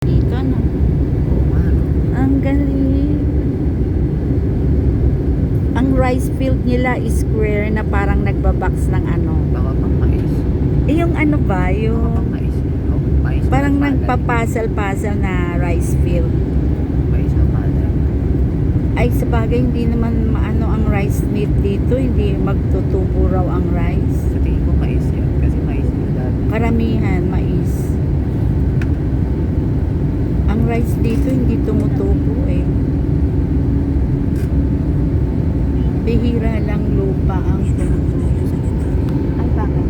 Dito, no? Oo nga, no? Ang galing. Ang rice field nila is square na parang nagbabox ng ano. Baka pang mais. Eh, yung ano ba? Baka Yung pang mais. Oh, mais na parang palay. nagpa-puzzle-puzzle na rice field. Mais na palay. Ay, sa bagay, hindi naman maano ang rice meat dito. Hindi magtutubo raw ang rice. Sa tingin ko mais yan. Kasi mais yun dati. Karamihan, mais. Ang rice dito hindi tumutubo eh. Bihira lang lupa ang tumutubo. Ay, bakit?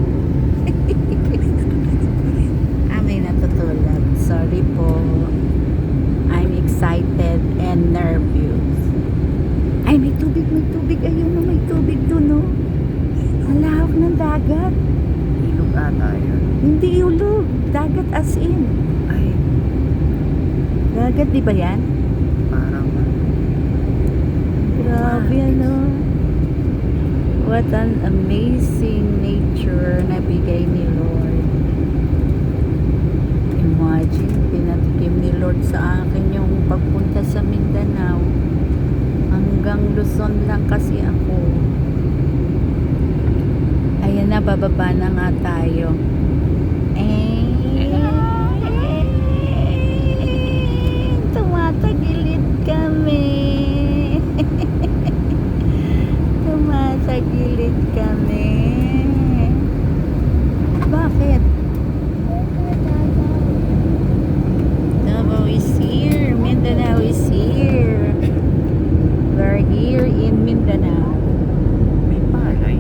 May natutulog. Sorry po. I'm excited and nervous. Ay, may tubig, may tubig. Ayun na, may tubig doon, no? Ang lawak ng dagat. Ilog ata yun. Hindi ulog. Dagat as in. Ay, Dagat, di ba yan? parang Grabe, ano? What an amazing nature na bigay ni Lord. Imagine, pinatikim ni Lord sa akin yung pagpunta sa Mindanao. Hanggang Luzon lang kasi ako. Ayan na, bababa na nga tayo. Tumatagilid kami. Tumatagilid kami. Bakit? Davao is here. Mindanao is here. We're here in Mindanao. may palay.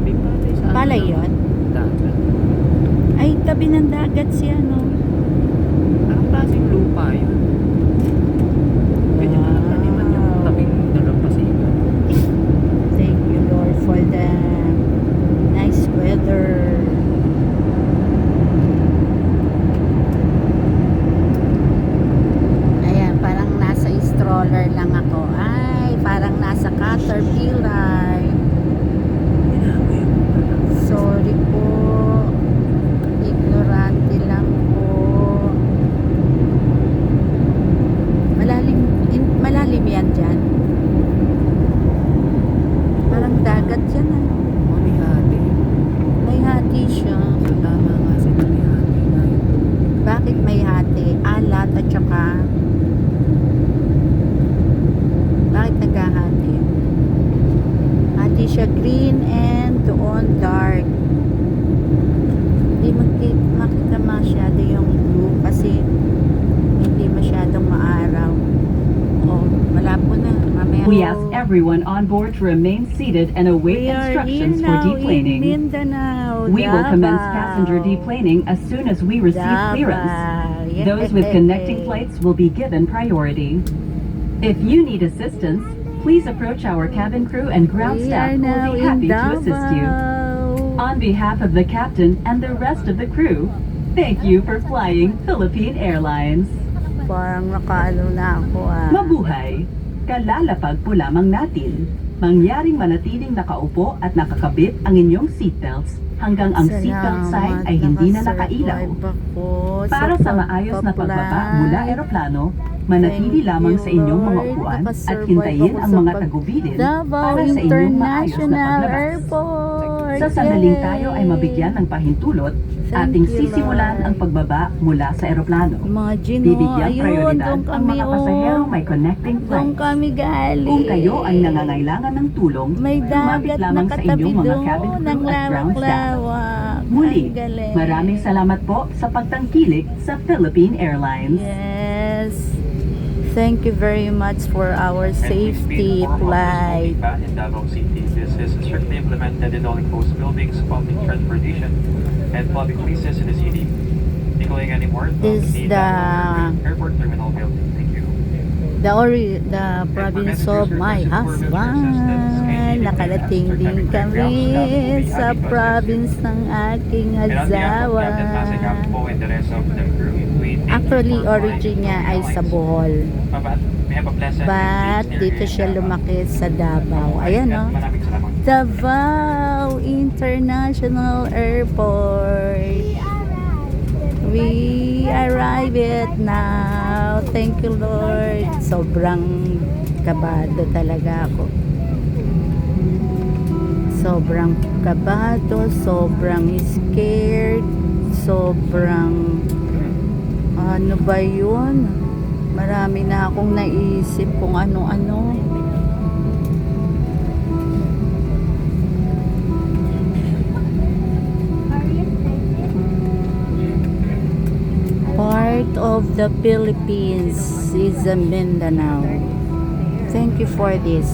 May palay sa Palay yun? dagat. Ay, tabi ng dagat si ano. Anong klaseng lupa yun? Ganyan na lang taniman yung tabing dalampasigan. Thank you, Lord, for the nice weather. Ayan, parang nasa stroller lang ako. Ay, parang nasa Caterpillar. Sorry po. Ignorante lang po. Malalim yan dyan. Parang dagat yan, ano. May hati. May hati siya. So tama nga sila may hati na yun. Bakit may hati? Alat at saka bakit naghahati? Hati siya green and doon dark. Hindi makita masyado yung blue kasi hindi masyadong maaraw. Oh, malabo na. Mamaya. We ask everyone on board to remain seated and await We are here instructions for now in deplaning. Mindanao. We will commence Davao. passenger deplaning as soon as we receive Davao. clearance. Yeah. Those with connecting flights will be given priority. If you need assistance, please approach our cabin crew and ground We staff are who now will be in happy to assist you. Davao. On behalf of the captain and the rest of the crew, thank you for flying Philippine Airlines. Parang nakaano na ako ah. Mabuhay! Kalalapag po lamang natin. Mangyaring manatiling nakaupo at nakakabit ang inyong seatbelts hanggang ang seatbelt sign ay hindi na nakailaw. Para sa maayos na pagbaba mula eroplano, manatili lamang sa inyong mga upuan at hintayin ang mga tagubilin Davao para sa inyong maayos na International paglabas. Airport. Sa sandaling Yay! tayo ay mabigyan ng pahintulot, Thank ating you, sisimulan Lord. ang pagbaba mula sa eroplano. Imagine, Bibigyang ayun, prioridad doon ang kami, mga pasaherong may connecting Doon flights. kami galing. Kung kayo ay nangangailangan ng tulong, May lumapit dagat lamang sa nakatabi inyong mga doon, cabin ng crew at ground staff. lawak-lawak. Muli, Ang galing. maraming salamat po sa pagtangkilik sa Philippine Airlines. Yes. Thank you very much for our safety flight. In Davao City. This is strictly implemented in all enclosed buildings, public transportation, and public places in the city. Going anymore from This the the Davao Airport Terminal building. Thank you. the province of my husband. Nakarating din kami sa province ng aking And on behalf of asawa. Captain Pasig Campo and the rest of the crew, we thank you Actually, for origin flying niya ay Philippine sa Airlines. Bohol. We have a pleasant But experience dito in siya Davao. lumaki sa Davao. Ayan, no? Maraming salamat. Davao International Airport. We arrive it now. Thank you, Lord. Sobrang kabado talaga ako. Sobrang kabado, sobrang scared, sobrang ano ba yun? Marami na akong naisip kung ano-ano. Part of the Philippines is a Mindanao. Thank you for this.